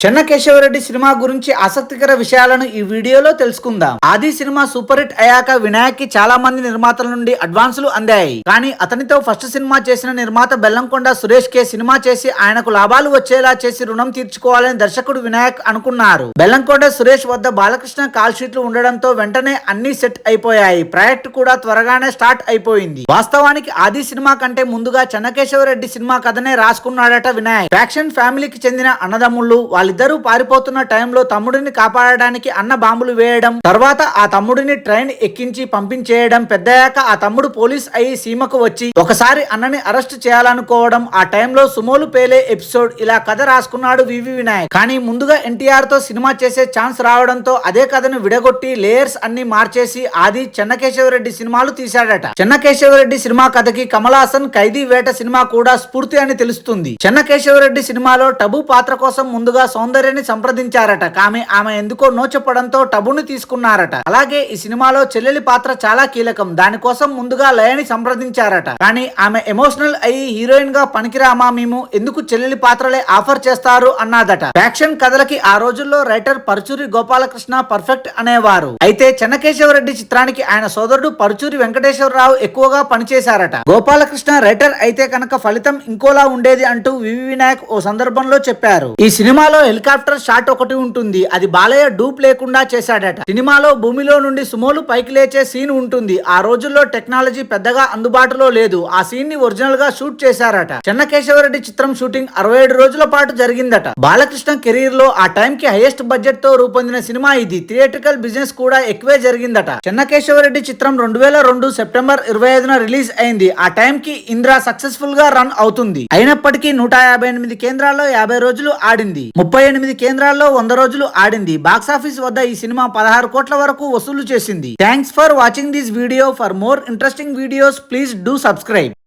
Chennakesava Reddy cinema గురించి ఆసక్తికర విషయాలను ఈ వీడియోలో తెలుసుకుందాం. ఆది సినిమా సూపర్ హిట్ అయ్యాక వినాయక్ కి చాలా మంది నిర్మాతల నుండి అడ్వాన్సులు అందాయి. కానీ అతనితో ఫస్ట్ సినిమా చేసిన నిర్మాత బెల్లంకొండ సురేష్ కే సినిమా చేసి ఆయనకు లాభాలు వచ్చేలా చేసి రుణం తీర్చుకోవాలని దర్శకుడు వినాయక్ అనుకున్నారు. బెల్లంకొండ సురేష్ వద్ద బాలకృష్ణ కాల్ షీట్లు ఉండడంతో వెంటనే అన్ని సెట్ అయిపోయాయి. ప్రాజెక్ట్ కూడా త్వరగానే స్టార్ట్ అయిపోయింది. వాస్తవానికి ఆది సినిమా కంటే ముందుగా చెన్నకేశవరెడ్డి సినిమా కథనే రాసుకున్నాడట వినాయక్. ఫ్యాక్షన్ ఫ్యామిలీకి చెందిన అన్నదమ్ముళ్ళు వాళ్ళిద్దరూ పారిపోతున్న టైంలో తమ్ముడిని కాపాడడానికి అన్న బాంబులు వేయడం, తర్వాత ఆ తమ్ముడిని ట్రైన్ ఎక్కించి పంపించేయడం, పెద్దయ్యాక ఆ తమ్ముడు పోలీస్ అయి సీమకు వచ్చి ఒకసారి అన్నని అరెస్ట్ చేయాలనుకోవడం, ఆ టైంలో సుమోలు పేలే ఎపిసోడ్, ఇలా కథ రాసుకున్నాడు వివి వినాయక్. కానీ ముందుగా ఎన్టీఆర్ తో సినిమా చేసే ఛాన్స్ రావడంతో అదే కథను విడగొట్టి లేయర్స్ అన్ని మార్చేసి ఆది చెన్నకేశవరెడ్డి సినిమాలు తీశాడట. చెన్నకేశవరెడ్డి సినిమా కథకి కమల్ హాసన్ ఖైదీ వేట సినిమా కూడా స్ఫూర్తి అని తెలుస్తుంది. చెన్నకేశవరెడ్డి సినిమాలో టబు పాత్ర కోసం ముందుగా సౌందర్యని సంప్రదించారట. కానీ ఆమె ఎందుకో నో చెప్పడంతో టబుని తీసుకున్నారట. అలాగే ఈ సినిమాలో చెల్లెలి పాత్ర చాలా కీలకం. దానికోసం ముందుగా లయని సంప్రదించారట. కానీ ఆమె ఎమోషనల్ అయ్యి హీరోయిన్ గా పనికిరామా, మేము ఎందుకు చెల్లెలి పాత్రలే ఆఫర్ చేస్తారు అన్నదట. యాక్షన్ కథలకి ఆ రోజుల్లో రైటర్ పరుచూరి గోపాలకృష్ణ పర్ఫెక్ట్ అనేవారు. అయితే చెన్నకేశవరెడ్డి చిత్రానికి ఆయన సోదరుడు పరుచూరి వెంకటేశ్వరరావు ఎక్కువగా పనిచేశారట. గోపాలకృష్ణ రైటర్ అయితే కనుక ఫలితం ఇంకోలా ఉండేది అంటూ వివి వినాయక్ ఓ సందర్భంలో చెప్పారు. ఈ సినిమాలో హెలికాప్టర్ షాట్ ఒకటి ఉంటుంది. అది బాలయ్య డూప్ లేకుండా చేశాడట. సినిమాలో భూమిలో నుండి సుమోలు పైకి లేచే సీన్ ఉంటుంది. ఆ రోజుల్లో టెక్నాలజీ పెద్దగా అందుబాటులో లేదు. ఆ సీన్ ని ఒరిజినల్ గా షూట్ చేశారట. చెన్నకేశవరెడ్డి చిత్రం షూటింగ్ 67 రోజుల పాటు జరిగిందట. బాలకృష్ణ కెరీర్ లో ఆ టైం కి హైయెస్ట్ బడ్జెట్ తో రూపొందిన సినిమా ఇది. థియేట్రికల్ బిజినెస్ కూడా ఎక్కువే జరిగిందట. చెన్నకేశవరెడ్డి చిత్రం 2002 సెప్టెంబర్ 25న రిలీజ్ అయింది. ఆ టైం కి ఇంద్ర సక్సెస్ఫుల్ గా రన్ అవుతుంది. అయినప్పటికీ 158 కేంద్రాల్లో 50 రోజులు ఆడింది. 38 కేంద్రాల్లో 100 రోజులు ఆడింది. బాక్సాఫీస్ వద్ద ఈ సినిమా 16 కోట్ల వరకు వసూలు చేసింది. Thanks for watching this video. For more interesting videos please do subscribe.